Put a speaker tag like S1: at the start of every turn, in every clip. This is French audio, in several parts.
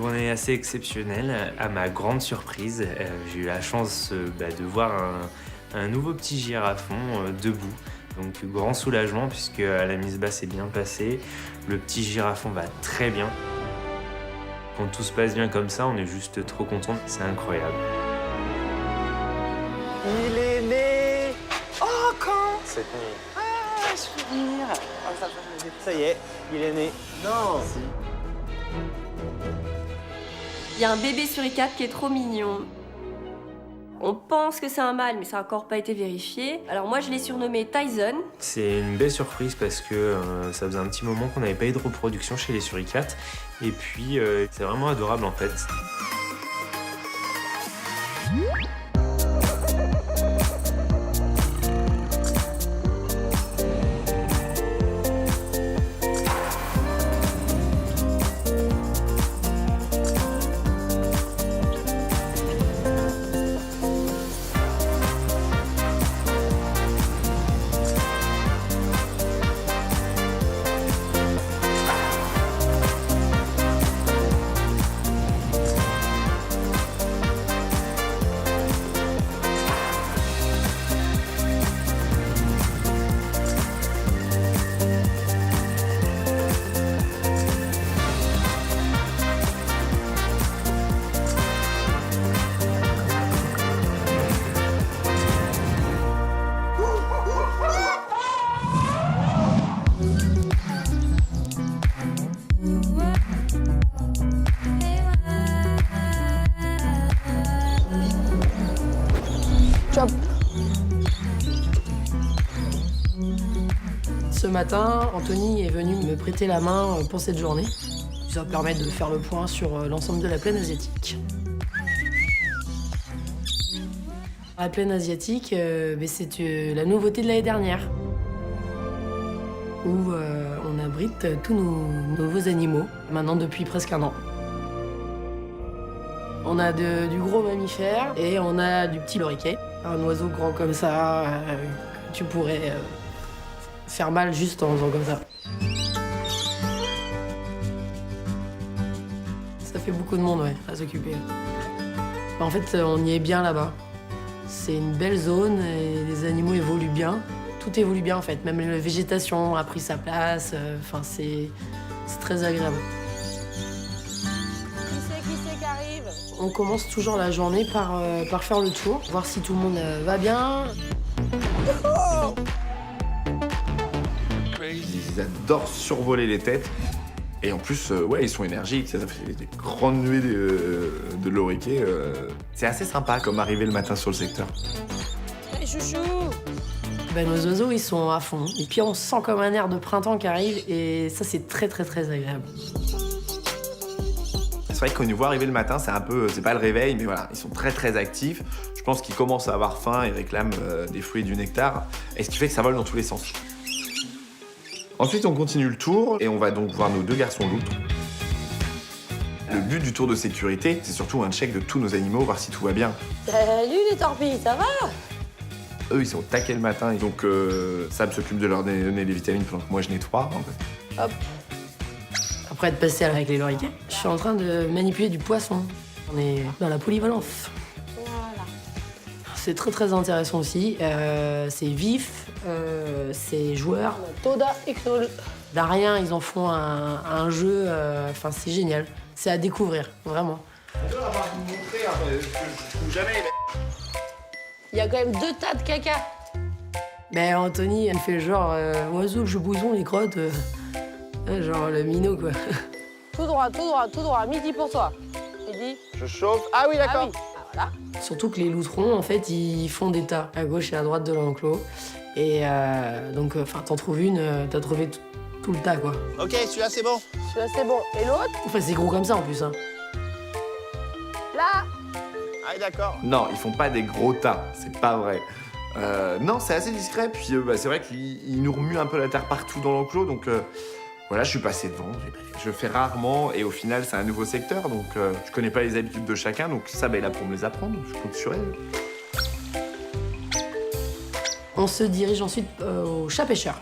S1: journée assez exceptionnelle. À ma grande surprise, j'ai eu la chance de voir un nouveau petit girafon debout. Donc grand soulagement puisque la mise bas s'est bien passée. Le petit girafon va très bien. Quand tout se passe bien comme ça, on est juste trop contents. C'est incroyable.
S2: Il est né. Oh, quand?
S1: Cette nuit.
S2: Ah, souvenir. Ah, ça y est, il est né. Non.
S3: Il y a un bébé suricate qui est trop mignon. On pense que c'est un mâle, mais ça n'a encore pas été vérifié. Alors moi, je l'ai surnommé Tyson.
S1: C'est une belle surprise parce que ça faisait un petit moment qu'on n'avait pas eu de reproduction chez les suricates. Et puis, c'est vraiment adorable en fait.
S4: Ce matin, Anthony est venu me prêter la main pour cette journée. Ça permet de faire le point sur l'ensemble de la plaine asiatique. La plaine asiatique, c'est la nouveauté de l'année dernière, où on abrite tous nos nouveaux animaux, maintenant depuis presque un an. On a du gros mammifère et on a du petit loriquet, un oiseau grand comme ça, que tu pourrais faire mal juste en faisant comme ça. Ça fait beaucoup de monde, ouais, à s'occuper. En fait, on y est bien là-bas. C'est une belle zone et les animaux évoluent bien. Tout évolue bien, en fait. Même la végétation a pris sa place. C'est très agréable.
S5: Qui c'est qui arrive?
S4: On commence toujours la journée par faire le tour, voir si tout le monde va bien.
S5: Oh,
S6: Ils adorent survoler les têtes. Et en plus, ouais, ils sont énergiques. Ça fait des grandes nuées de loriquets. C'est assez sympa comme arriver le matin sur le secteur.
S5: hey, chouchou.
S4: Nos oiseaux, ils sont à fond. Et puis, on sent comme un air de printemps qui arrive. Et ça, c'est très, très, très agréable.
S6: C'est vrai qu'on nous voit arriver le matin, c'est pas le réveil, mais voilà, ils sont très très actifs. Je pense qu'ils commencent à avoir faim et réclament des fruits et du nectar. Et ce qui fait que ça vole dans tous les sens. Ensuite, on continue le tour et on va donc voir nos deux garçons loutres. Le but du tour de sécurité, c'est surtout un check de tous nos animaux, voir si tout va bien.
S5: Salut les torpilles, ça va?
S6: Eux, ils sont au taquet le matin, et donc Sam s'occupe de leur donner les vitamines pendant que moi je nettoie. En fait.
S4: Hop. Après être passé avec les loriquets, je suis en train de manipuler du poisson. On est dans la polyvalence.
S5: Voilà.
S4: C'est très très intéressant aussi. C'est vif, c'est joueur.
S5: Toda et Knoll.
S4: D'Arien, ils en font un jeu. C'est génial. C'est à découvrir, vraiment.
S5: Il y a quand même 2 tas de caca.
S4: Mais Anthony, elle fait genre oiseau, je bouson, les crottes. Genre le minot, quoi.
S5: Tout droit, tout droit, tout droit. Midi pour toi. Midi.
S2: Je chauffe. Ah oui, d'accord.
S5: Ah oui. Ah, voilà.
S4: Surtout que les loutrons, en fait, ils font des tas à gauche et à droite de l'enclos. Et donc, t'en trouves une, t'as trouvé tout le tas, quoi.
S2: Ok, celui-là, c'est bon.
S5: Celui-là, c'est bon. Et l'autre?
S4: Enfin, c'est gros comme ça, en plus, hein.
S5: Là.
S2: Ah oui, d'accord.
S6: Non, ils font pas des gros tas, c'est pas vrai. Non, c'est assez discret, puis c'est vrai qu'ils nous remuent un peu la terre partout dans l'enclos, donc voilà, je suis passé devant, je fais rarement, et au final, c'est un nouveau secteur, donc je connais pas les habitudes de chacun, donc ça, est là pour me les apprendre, je compte sur elle.
S4: On se dirige ensuite au chat pêcheur.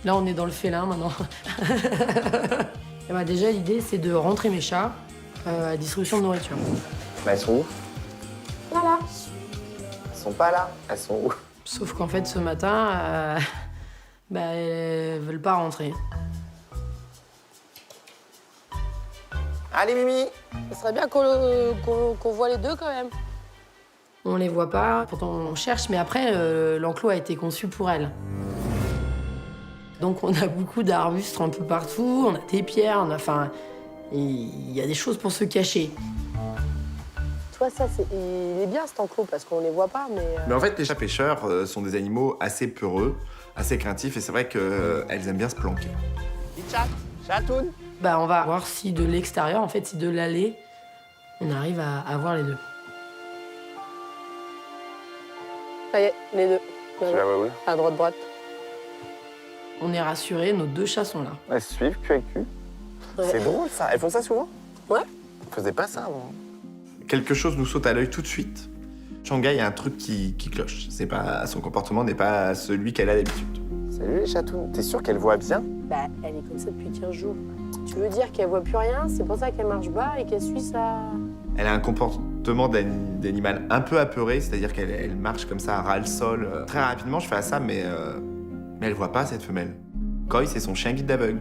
S4: Là, on est dans le félin, maintenant. Et déjà, l'idée, c'est de rentrer mes chats La distribution de nourriture.
S6: Bah, elles sont où?
S5: Voilà.
S6: Elles sont pas là. Elles sont où?
S4: Sauf qu'en fait, ce matin, elles veulent pas rentrer.
S6: Allez, Mimi!
S5: Ce serait bien qu'on voit les deux quand même.
S4: On les voit pas, pourtant on cherche, mais après, l'enclos a été conçu pour elles. Donc on a beaucoup d'arbustes un peu partout, on a des pierres, il y a des choses pour se cacher.
S5: Tu vois, ça, il est bien cet enclos parce qu'on les voit pas, mais.
S6: Mais en fait, les chats pêcheurs sont des animaux assez peureux, assez craintifs, et c'est vrai qu'elles aiment bien se planquer. Chatoun!
S4: On va voir si de l'extérieur, en fait, si de l'allée, on arrive à voir les deux.
S5: Ça y est, les deux.
S6: Tu la vois où?
S5: À droite.
S4: On est rassurés, nos 2 chats sont là.
S6: Elles se suivent, cul avec cul.
S5: Ouais.
S6: C'est drôle ça. Elles font ça souvent?
S5: Ouais.
S6: Elles faisaient pas ça avant. Quelque chose nous saute à l'œil tout de suite. Shanghai, il y a un truc qui cloche. Son comportement n'est pas celui qu'elle a d'habitude. Salut les chatounes. T'es sûr qu'elle voit bien?
S5: Bah, elle est comme ça depuis 15 jours. Tu veux dire qu'elle voit plus rien? C'est pour ça qu'elle marche bas et qu'elle suit ça.
S6: Elle a un comportement d'animal un peu apeuré, c'est-à-dire qu'elle marche comme ça, à ras le sol. Très rapidement, je fais à ça, mais elle voit pas cette femelle. Koi, c'est son chien guide d'aveugle.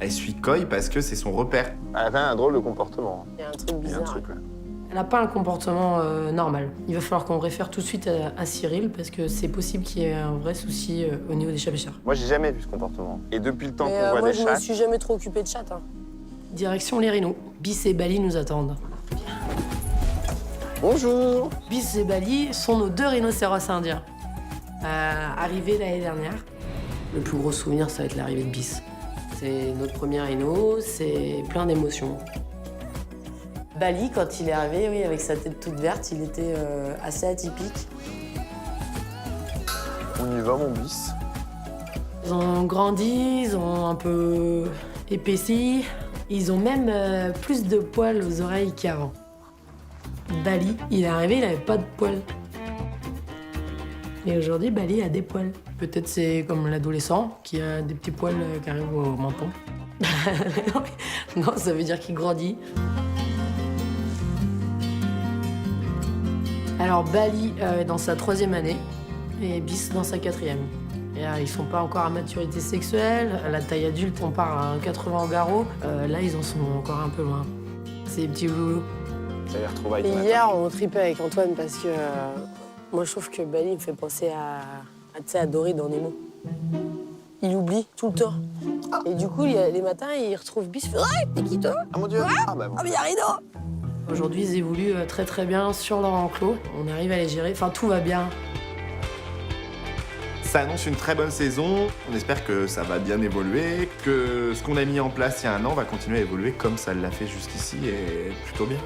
S6: Elle suit Koi parce que c'est son repère. Elle a un drôle de comportement.
S5: Il y a un truc bizarre.
S6: là.
S4: Elle n'a pas un comportement normal. Il va falloir qu'on réfère tout de suite à Cyril, parce que c'est possible qu'il y ait un vrai souci au niveau des chats pêcheurs.
S6: Moi, j'ai jamais vu ce comportement. Et depuis le temps
S5: Mais
S6: qu'on voit
S5: moi,
S6: des
S5: je
S6: chats...
S5: me suis jamais trop occupée de chat. Hein.
S4: Direction les rhinos. Bis et Bali nous attendent.
S6: Bonjour!
S4: Bis et Bali sont nos 2 rhinocéros indiens. Arrivés l'année dernière. Le plus gros souvenir, ça va être l'arrivée de Bis. C'est notre premier rhino, c'est plein d'émotions. Bali, quand il est arrivé, oui, avec sa tête toute verte, il était assez atypique.
S6: On y va, mon bis.
S4: Ils ont grandi, ils ont un peu épaissi. Ils ont même plus de poils aux oreilles qu'avant. Bali, il est arrivé, il n'avait pas de poils. Et aujourd'hui, Bali a des poils. Peut-être c'est comme l'adolescent qui a des petits poils qui arrivent au menton. Non, ça veut dire qu'il grandit. Alors Bali est dans sa 3e année et Bis dans sa 4e. Et, ils sont pas encore à maturité sexuelle. À la taille adulte, on part à 80 au garrot. Là, ils en sont encore un peu loin. C'est des petits loulous.
S6: Ça les retrouvailles.
S5: Et hier, on tripait avec Antoine parce que moi, je trouve que Bali me fait penser à Dory dans Nemo. Il oublie tout le temps. Et du coup, les matins, il retrouve Bis, il fait « Ouais, t'es qui toi?
S6: Ah mon Dieu! Ah bah bon.
S5: Ah, mais il y a Rhino !»
S4: Aujourd'hui, ils évoluent très très bien sur leur enclos. On arrive à les gérer. Enfin, tout va bien.
S6: Ça annonce une très bonne saison. On espère que ça va bien évoluer, que ce qu'on a mis en place il y a un an va continuer à évoluer comme ça l'a fait jusqu'ici et plutôt bien.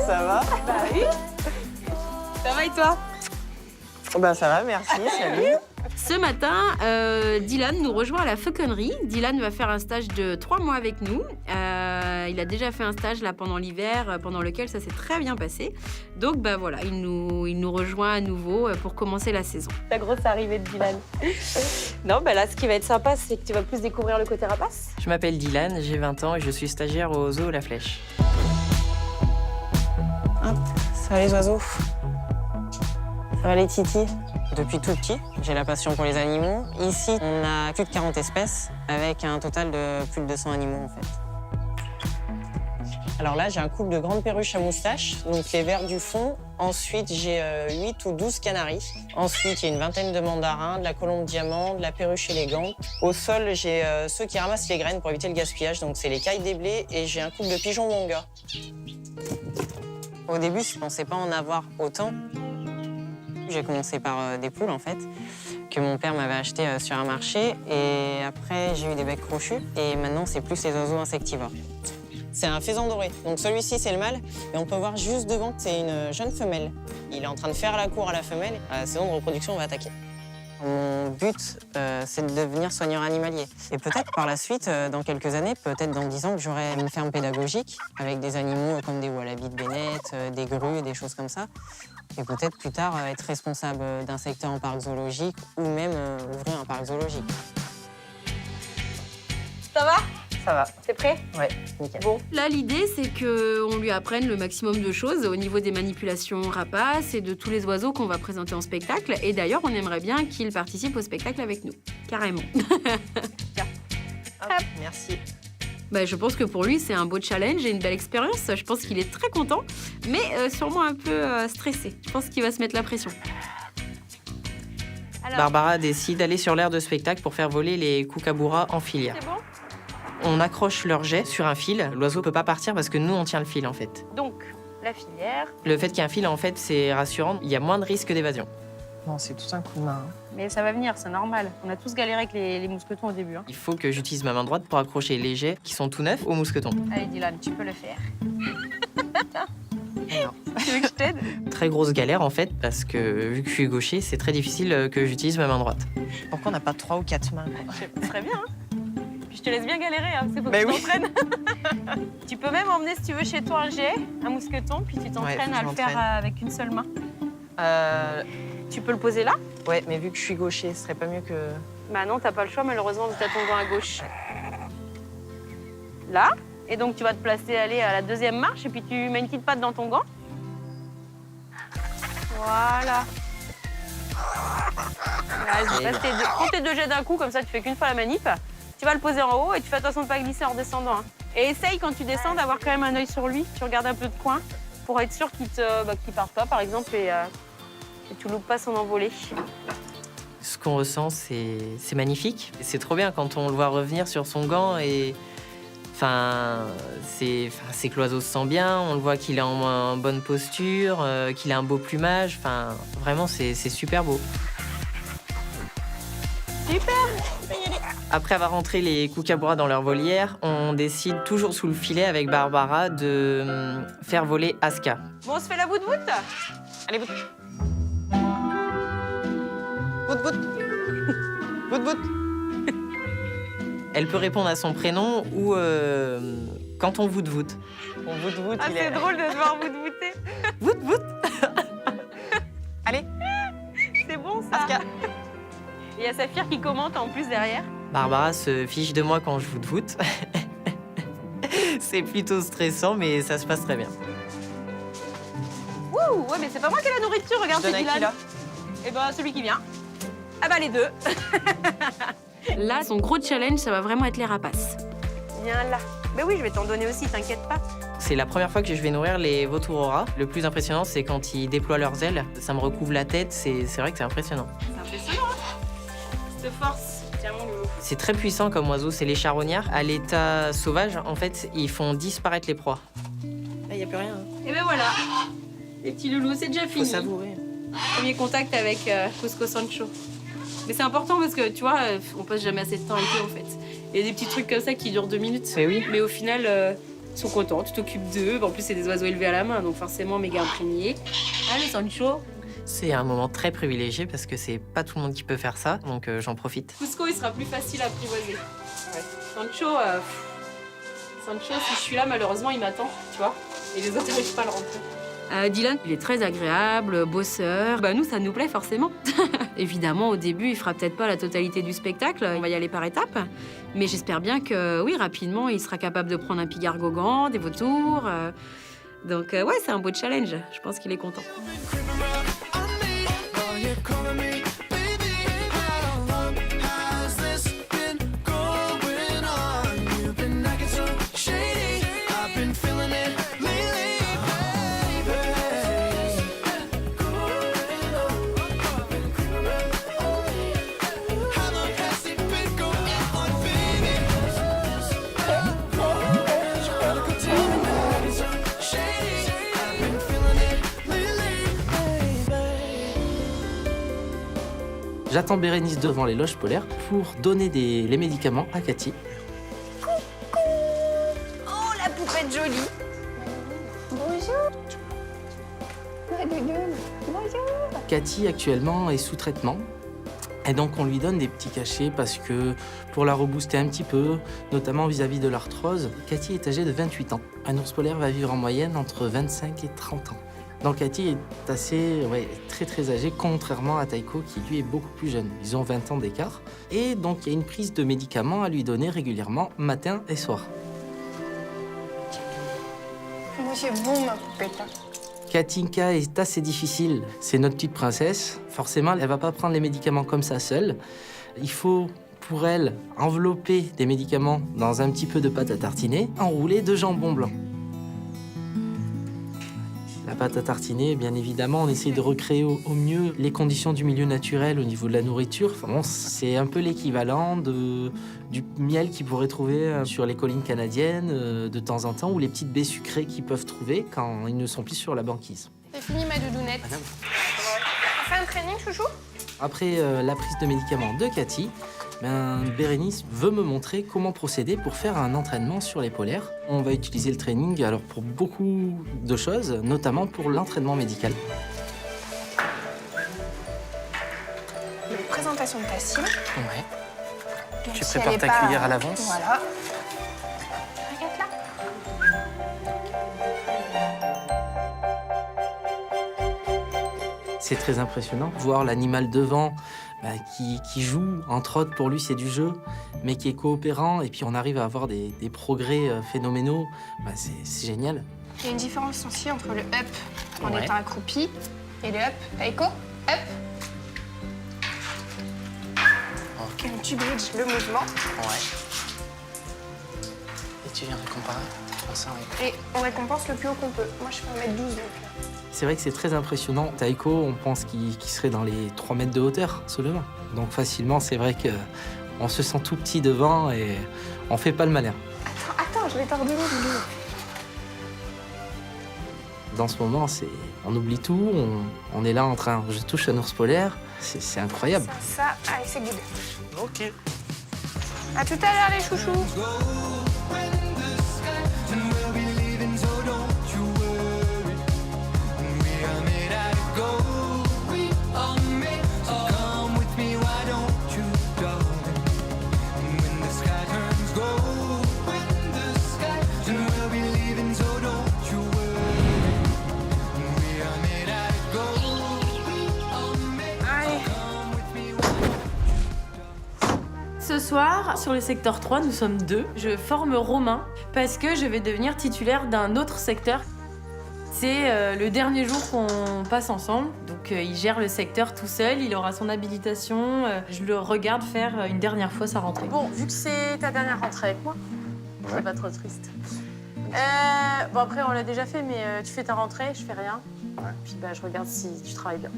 S2: Ça va?
S5: Bah oui. Ça va et toi?
S2: Bah ça va, merci, salut.
S7: Ce matin, Dylan nous rejoint à la fauconnerie. Dylan va faire un stage de 3 mois avec nous. Il a déjà fait un stage là pendant l'hiver, pendant lequel ça s'est très bien passé. Donc voilà, il nous rejoint à nouveau pour commencer la saison.
S3: La grosse arrivée de Dylan. Non, là, ce qui va être sympa, c'est que tu vas plus découvrir le côté rapace.
S8: Je m'appelle Dylan, j'ai 20 ans et je suis stagiaire au zoo La Flèche.
S9: Ça va les oiseaux? Ça va les titis? Depuis tout petit, j'ai la passion pour les animaux. Ici, on a plus de 40 espèces, avec un total de plus de 200 animaux en fait. Alors là, j'ai un couple de grandes perruches à moustache, donc les vers du fond. Ensuite, j'ai 8 ou 12 canaris. Ensuite, il y a une vingtaine de mandarins, de la colombe diamant, de la perruche élégante. Au sol, j'ai ceux qui ramassent les graines pour éviter le gaspillage, donc c'est les cailles des blés, et j'ai un couple de pigeons wonga. Au début, je ne pensais pas en avoir autant. J'ai commencé par des poules, en fait, que mon père m'avait acheté sur un marché. Et après, j'ai eu des becs crochus. Et maintenant, c'est plus les oiseaux insectivores. C'est un faisan doré. Donc celui-ci, c'est le mâle. Et on peut voir juste devant, c'est une jeune femelle. Il est en train de faire la cour à la femelle. La saison de reproduction va attaquer. Mon but, c'est de devenir soigneur animalier. Et peut-être par la suite, dans quelques années, peut-être dans 10 ans, que j'aurai une ferme pédagogique avec des animaux comme des wallabies de Bennett, des grues, des choses comme ça. Et peut-être plus tard être responsable d'un secteur en parc zoologique ou même ouvrir un parc zoologique.
S3: Ça va?
S2: Ça va.
S3: T'es prêt?
S2: Ouais, nickel.
S3: Bon.
S7: Là, l'idée, c'est qu'on lui apprenne le maximum de choses au niveau des manipulations rapaces et de tous les oiseaux qu'on va présenter en spectacle. Et d'ailleurs, on aimerait bien qu'il participe au spectacle avec nous. Carrément.
S2: Hop, merci.
S7: Bah, je pense que pour lui, c'est un beau challenge et une belle expérience. Je pense qu'il est très content, mais sûrement un peu stressé. Je pense qu'il va se mettre la pression. Alors,
S8: Barbara décide d'aller sur l'aire de spectacle pour faire voler les kookaburras en filière.
S3: c'est bon?
S8: On accroche leur jet sur un fil. L'oiseau peut pas partir parce que nous, on tient le fil, en fait.
S3: Donc, la filière.
S8: Le fait qu'il y ait un fil, en fait, c'est rassurant. Il y a moins de risque d'évasion.
S2: Non, c'est tout un coup de main.
S3: Mais ça va venir, c'est normal. On a tous galéré avec les mousquetons au début. Hein.
S8: Il faut que j'utilise ma main droite pour accrocher les jets qui sont tout neufs au mousqueton.
S3: Allez, Dylan, tu peux le faire.
S2: Non.
S3: Tu veux que je t'aide?
S8: Très grosse galère, en fait, parce que vu que je suis gaucher, c'est très difficile que j'utilise ma main droite.
S2: Pourquoi on n'a pas 3 ou 4 mains, quoi?
S3: Ce serait bien, hein. Puis je te laisse bien galérer, hein, parce qu'il faut que
S2: Mais
S3: tu
S2: oui.
S3: t'entraînes. Tu peux même emmener, si tu veux, chez toi un jet, un mousqueton, puis tu
S2: Ouais,
S3: t'entraînes
S2: faut que
S3: à
S2: je
S3: le faire
S2: m'entraîne.
S3: avec une seule main.
S2: Euh,
S3: Tu peux le poser là?
S2: ouais, mais vu que je suis gaucher, ce serait pas mieux que...
S3: Bah non, t'as pas le choix, malheureusement, vu que t'as ton gant à gauche. Là. Et donc, tu vas te placer, aller à la deuxième marche, et puis tu mets une petite patte dans ton gant. Voilà. Vas-y, prends tes deux jets d'un coup, comme ça, tu fais qu'une fois la manip. Tu vas le poser en haut et tu fais attention de pas glisser en descendant. Hein. Et essaye, quand tu descends, d'avoir quand même un œil sur lui. Tu regardes un peu de coin pour être sûr qu'il parte pas, par exemple, et tu loupes pas son envolée.
S8: Ce qu'on ressent, c'est magnifique. C'est trop bien quand on le voit revenir sur son gant et... c'est que l'oiseau se sent bien, on le voit qu'il est en bonne posture, qu'il a un beau plumage. Enfin, vraiment, c'est super beau.
S3: Super.
S8: Après avoir rentré les kookaburras dans leur volière, on décide toujours sous le filet avec Barbara de faire voler Aska.
S3: Bon, on se fait la voûte-voûte.
S2: Allez, bout. Bout. Bout.
S8: Elle peut répondre à son prénom ou quand on voûte.
S2: Bon, bout,
S3: Ah,
S2: il
S3: c'est
S2: est...
S3: drôle de devoir voûte-voûter.
S8: Voûte.
S2: Allez,
S3: C'est bon, ça.
S2: Aska.
S3: Et il y a Saphir qui commente en plus derrière.
S8: Barbara se fiche de moi quand je voûte. C'est plutôt stressant, mais ça se passe très bien.
S3: Ouh, ouais, mais c'est pas moi qui ai la nourriture, regarde,
S2: Je donne
S3: c'est
S2: à qui,
S3: Dylan.
S2: là?
S3: Et ben, celui qui vient. Ah bah, les deux.
S7: Là, son gros challenge, ça va vraiment être les rapaces.
S3: Viens là. Mais oui, je vais t'en donner aussi, t'inquiète pas.
S8: C'est la première fois que je vais nourrir les vautours au rat. Le plus impressionnant, c'est quand ils déploient leurs ailes. Ça me recouvre la tête, c'est vrai que c'est impressionnant.
S3: C'est impressionnant, hein. Je te force. Tiens, mon loulou.
S8: C'est très puissant comme oiseau, c'est les charognards. À l'état sauvage, en fait, ils font disparaître les proies.
S2: Il n'y a plus rien. Hein.
S3: Et ben voilà. Les petits loulous, c'est déjà
S2: Faut
S3: fini.
S2: savourer.
S3: Premier contact avec Cusco Sancho. Mais c'est important parce que, tu vois, on passe jamais assez de temps avec eux, en fait. Il y a des petits trucs comme ça qui durent 2 minutes.
S8: Mais oui.
S3: Mais au final, ils sont contents, tu t'occupes d'eux. En plus, c'est des oiseaux élevés à la main, donc forcément méga imprégnés. Allez, Sancho.
S8: C'est un moment très privilégié parce que c'est pas tout le monde qui peut faire ça, donc j'en profite.
S3: Cusco, il sera plus facile à apprivoiser. Sancho, Sancho, si je suis là, malheureusement, il m'attend, tu vois. Et les autres n'arrivent pas à le rentrer.
S7: Dylan, il est très agréable, bosseur. Bah, nous, ça nous plaît forcément. Évidemment, au début, il fera peut-être pas la totalité du spectacle. On va y aller par étapes. Mais j'espère bien que, oui, rapidement, il sera capable de prendre un pigargogan, des vautours. Donc, ouais, c'est un beau challenge. Je pense qu'il est content.
S10: J'attends Bérénice devant les loges polaires pour donner les médicaments à Cathy.
S3: Oh, la poupette jolie.
S10: Cathy actuellement est sous traitement Et donc on lui donne des petits cachets parce que pour la rebooster un petit peu, notamment vis-à-vis de l'arthrose, Cathy est âgée de 28 ans. Un ours polaire va vivre en moyenne entre 25 et 30 ans. Donc Cathy est très âgée, contrairement à Taiko qui lui est beaucoup plus jeune. Ils ont 20 ans d'écart. Et donc il y a une prise de médicaments à lui donner régulièrement, matin et soir.
S11: C'est bon ma poupette.
S10: Katinka est assez difficile, c'est notre petite princesse. Forcément, elle va pas prendre les médicaments comme ça seule. Il faut, pour elle, envelopper des médicaments dans un petit peu de pâte à tartiner, enrouler de jambon blanc. La pâte à tartiner, bien évidemment, on essaie de recréer au mieux les conditions du milieu naturel au niveau de la nourriture. Enfin, bon, c'est un peu l'équivalent du miel qu'ils pourraient trouver sur les collines canadiennes de temps en temps, ou les petites baies sucrées qu'ils peuvent trouver quand ils ne sont plus sur la banquise.
S11: C'est fini ma doudounette.
S10: Madame.
S11: On fait un training, chouchou?
S10: Après la prise de médicaments de Cathy, Bérénice veut me montrer comment procéder pour faire un entraînement sur les polaires. On va utiliser le training alors pour beaucoup de choses, notamment pour l'entraînement médical.
S11: Présentation de ta cible.
S10: Ouais.
S11: Même
S10: Tu
S11: si
S10: prépares
S11: elle est
S10: ta cuillère à l'avance.
S11: Voilà. Regarde là.
S10: C'est très impressionnant. Voir l'animal devant qui joue, entre autres, pour lui c'est du jeu, mais qui est coopérant, et puis on arrive à avoir des progrès phénoménaux, c'est génial.
S11: Il y a une différence aussi entre le up en
S10: Ouais.
S11: étant accroupi et le up. Taiko, up.
S10: Ok.
S11: Donc tu bridges le mouvement
S10: Ouais. Et tu viens comparer ça, ouais.
S11: et on récompense le plus haut qu'on peut. Moi je fais 1m12 donc.
S10: C'est vrai que c'est très impressionnant. Taiko, on pense qu'il serait dans les 3 mètres de hauteur seulement. Donc facilement, c'est vrai qu'on se sent tout petit devant et on fait pas le malin.
S11: Attends, je vais t'ordonner, Loulou.
S10: Dans ce moment, on oublie tout, on est là en train, je touche un ours polaire, c'est incroyable.
S11: Ça, allez, c'est good.
S10: Ok.
S11: À tout à l'heure les chouchous.
S12: Ce soir, sur le secteur 3, nous sommes 2. Je forme Romain parce que je vais devenir titulaire d'un autre secteur. C'est le dernier jour qu'on passe ensemble. Donc il gère le secteur tout seul, il aura son habilitation. Je le regarde faire une dernière fois sa rentrée.
S3: Bon, vu que c'est ta dernière rentrée avec moi, c'est pas trop triste. Bon, après, on l'a déjà fait, mais tu fais ta rentrée, je fais rien.
S13: Ouais.
S3: Puis je regarde si tu travailles bien.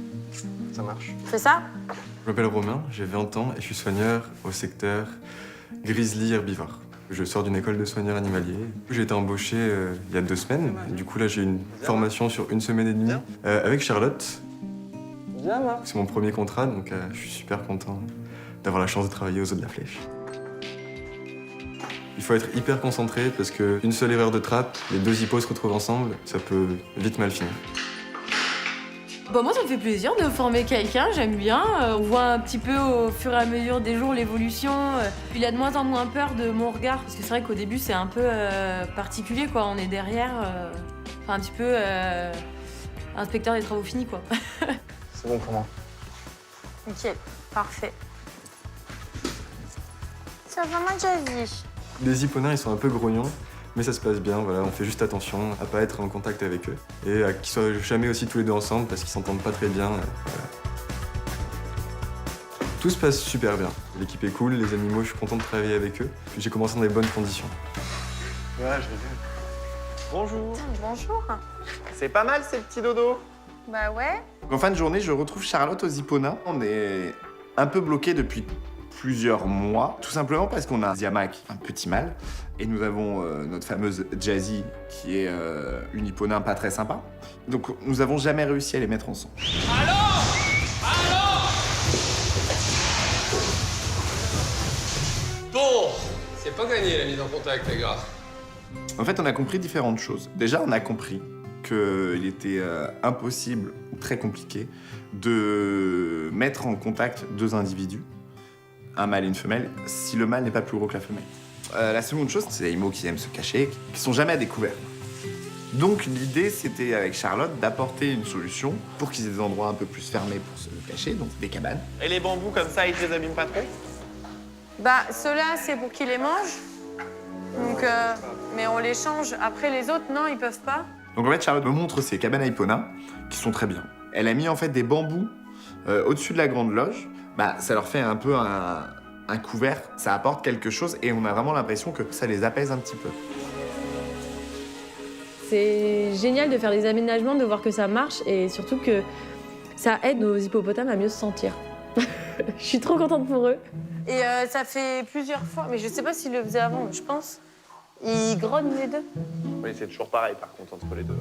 S13: Ça marche.
S3: Fais ça?
S13: Je m'appelle Romain, j'ai 20 ans et je suis soigneur au secteur Grizzly herbivore. Je sors d'une école de soigneur animalier. J'ai été embauché il y a 2 semaines. Du coup, là, j'ai une formation sur 1 semaine et demie avec Charlotte. C'est mon premier contrat, donc je suis super content d'avoir la chance de travailler aux Eaux de la Flèche. Il faut être hyper concentré parce qu'une seule erreur de trappe, les 2 hippos se retrouvent ensemble, ça peut vite mal finir.
S12: Bon, moi, ça me fait plaisir de former quelqu'un, j'aime bien. On voit un petit peu au fur et à mesure des jours l'évolution. Il a de moins en moins peur de mon regard, parce que c'est vrai qu'au début, c'est un peu particulier, quoi. On est derrière, enfin, un petit peu inspecteur des travaux finis, quoi.
S13: C'est bon pour moi.
S3: Nickel, parfait. Ça va, ma Jazzy?
S13: Les hipponins, ils sont un peu grognons, mais ça se passe bien, voilà, on fait juste attention à pas être en contact avec eux et à qu'ils soient jamais aussi tous les 2 ensemble parce qu'ils s'entendent pas très bien. Voilà. Tout se passe super bien. L'équipe est cool, les animaux, je suis content de travailler avec eux. J'ai commencé dans des bonnes conditions.
S2: Ouais, je l'ai vu. Bonjour.
S3: Bonjour.
S2: C'est pas mal ces petits dodos.
S11: Bah ouais.
S6: Donc, en fin de journée, je retrouve Charlotte aux hipponas. On est un peu bloqué depuis plusieurs mois, tout simplement parce qu'on a Ziamak, un petit mâle, et nous avons notre fameuse Jazzy, qui est une hipponin pas très sympa. Donc nous avons jamais réussi à les mettre ensemble.
S14: Bon, c'est pas gagné la mise en contact, les gars.
S6: En fait, on a compris différentes choses. Déjà, on a compris qu'il était impossible, très compliqué, de mettre en contact 2 individus, un mâle et une femelle, si le mâle n'est pas plus gros que la femelle. La seconde chose, c'est les animaux qui aiment se cacher, qui sont jamais à découvert. Donc l'idée, c'était avec Charlotte d'apporter une solution pour qu'ils aient des endroits un peu plus fermés pour se cacher, donc des cabanes.
S2: Et les bambous comme ça, ils te les abîment pas trop?
S3: Bah, ceux-là, c'est pour qu'ils les mangent. Donc, mais on les change. Après, les autres, non, ils peuvent pas.
S6: Donc en fait, Charlotte me montre ces cabanes à Ipona, qui sont très bien. Elle a mis en fait des bambous au-dessus de la grande loge. Bah, ça leur fait un peu un couvert, ça apporte quelque chose et on a vraiment l'impression que ça les apaise un petit peu.
S12: C'est génial de faire des aménagements, de voir que ça marche et surtout que ça aide nos hippopotames à mieux se sentir. Je suis trop contente pour eux.
S3: Et ça fait plusieurs fois, mais je sais pas s'il le faisait avant, je pense. Ils grognent les deux.
S2: Oui, c'est toujours pareil par contre entre les deux.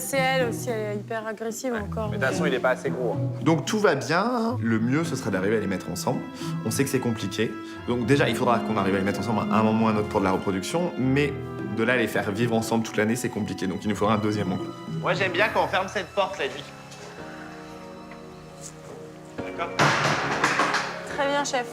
S3: C'est elle aussi, elle est hyper agressive encore.
S2: Mais de toute façon, il est pas assez gros.
S6: Donc tout va bien, le mieux ce serait d'arriver à les mettre ensemble. On sait que c'est compliqué, donc déjà il faudra qu'on arrive à les mettre ensemble à un moment ou à un autre pour de la reproduction, mais de là à les faire vivre ensemble toute l'année c'est compliqué, donc il nous faudra un deuxième angle.
S2: Moi j'aime bien quand on ferme cette porte la nuit. D'accord?
S3: Très bien, chef.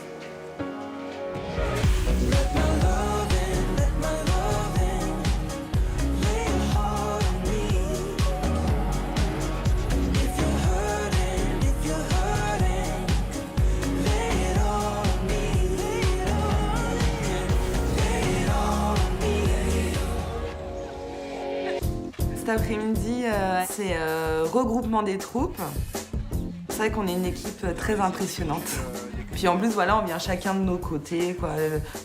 S14: Cet après-midi, c'est regroupement des troupes. C'est vrai qu'on est une équipe très impressionnante. Puis en plus, voilà, on vient chacun de nos côtés, quoi.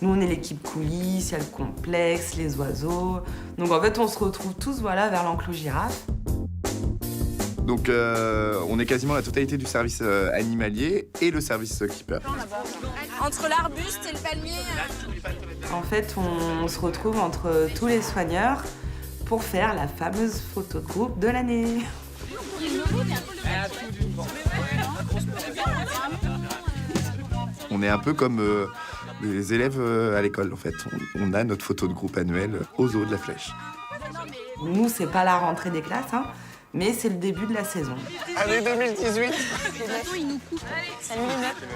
S14: Nous, on est l'équipe coulisses, il y a le complexe, les oiseaux. Donc en fait, on se retrouve tous, voilà, vers l'enclos girafe.
S6: Donc on est quasiment la totalité du service animalier et le service keeper.
S11: Entre l'arbuste et le palmier.
S14: En fait, on se retrouve entre tous les soigneurs pour faire la fameuse photo de groupe de l'année.
S6: On est un peu comme les élèves à l'école en fait. On a notre photo de groupe annuelle au zoo de la Flèche.
S14: Nous, c'est pas la rentrée des classes, hein, mais c'est le début de la saison.
S2: Année 2018.
S3: Salut les meufs.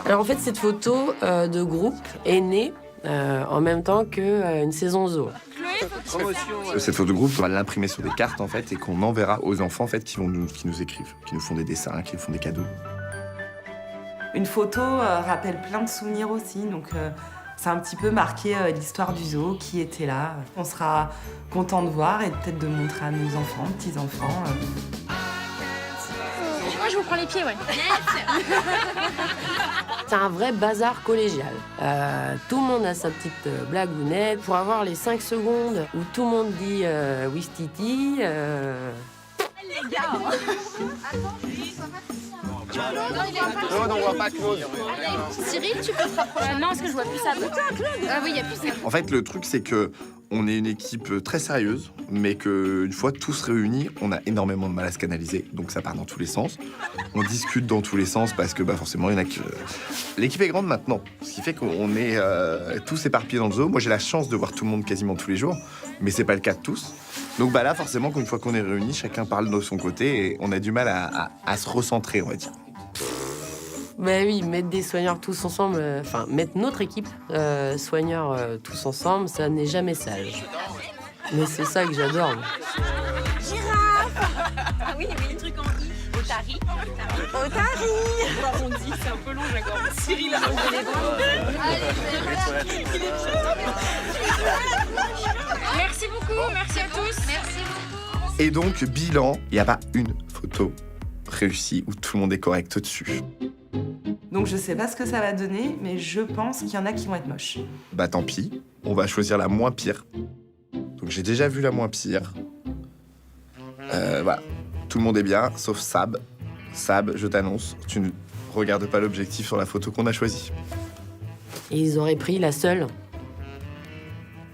S5: Alors en fait, cette photo de groupe est née en même temps qu'une saison zoo.
S6: Cette photo de groupe, on va l'imprimer sur des cartes en fait et qu'on enverra aux enfants en fait qui nous écrivent, qui nous font des dessins, qui nous font des cadeaux.
S14: Une photo rappelle plein de souvenirs aussi, donc c'est un petit peu marqué l'histoire du zoo, qui était là. On sera content de voir et peut-être de montrer à nos enfants, petits-enfants.
S11: Moi, je vous prends les pieds, ouais.
S5: C'est un vrai bazar collégial. Tout le monde a sa petite blagounette. Pour avoir les 5 secondes où tout le monde dit Wistiti.
S11: Les gars,
S2: Claude, on voit pas Claude.
S11: Cyril, tu peux te rapprocher. Non, parce que je vois plus ça. Ah oui, il y a plus ça.
S6: En fait, le truc, c'est que on est une équipe très sérieuse, mais qu'une fois tous réunis, on a énormément de mal à se canaliser. Donc ça part dans tous les sens. On discute dans tous les sens parce que forcément, il y en a que... L'équipe est grande maintenant, ce qui fait qu'on est tous éparpillés dans le zoo. Moi, j'ai la chance de voir tout le monde quasiment tous les jours, mais c'est pas le cas de tous. Donc là, forcément, une fois qu'on est réunis, chacun parle de son côté et on a du mal à se recentrer, on va dire.
S5: Ben oui, mettre des soigneurs tous ensemble, mettre notre équipe soigneurs tous ensemble, ça n'est jamais sage. Mais c'est ça que j'adore.
S11: Girafe. Ah oui, mais les trucs en i. Otari. Otari. On dit, c'est un peu long, d'accord. Cyril a enlevé les bras. Merci beaucoup, merci à tous. Merci beaucoup.
S6: Et donc, bilan, il n'y a pas une photo réussie où tout le monde est correct dessus.
S14: Donc je sais pas ce que ça va donner, mais je pense qu'il y en a qui vont être moches.
S6: Bah tant pis, on va choisir la moins pire. Donc j'ai déjà vu la moins pire. Voilà, tout le monde est bien, sauf Sab. Sab, je t'annonce, tu ne regardes pas l'objectif sur la photo qu'on a choisie.
S5: Et ils auraient pris la seule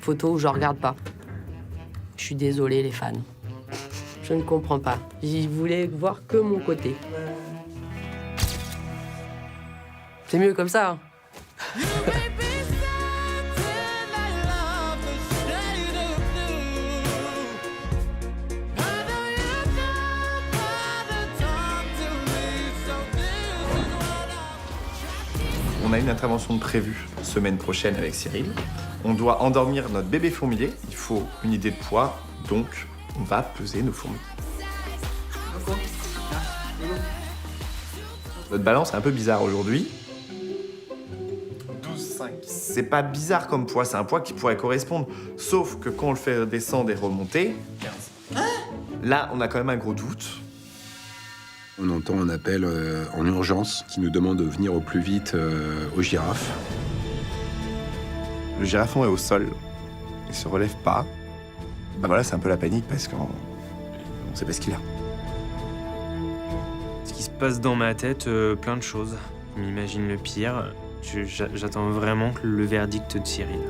S5: photo où je regarde pas. Je suis désolée les fans. Je ne comprends pas. Ils voulaient voir que mon côté. C'est mieux comme ça. Hein.
S6: On a une intervention de prévue semaine prochaine avec Cyril. On doit endormir notre bébé fourmilier. Il faut une idée de poids, donc on va peser nos fourmis. Notre balance est un peu bizarre aujourd'hui. 12,5. C'est pas bizarre comme poids, c'est un poids qui pourrait correspondre. Sauf que quand on le fait descendre et remonter, 15. Là, on a quand même un gros doute.
S15: On entend un appel en urgence qui nous demande de venir au plus vite aux girafes.
S6: Le girafon est au sol. Il se relève pas. Bah voilà, c'est un peu la panique parce qu'on sait pas ce qu'il a.
S1: Ce qui se passe dans ma tête, plein de choses. Je m'imagine le pire. J'attends vraiment le verdict de Cyril.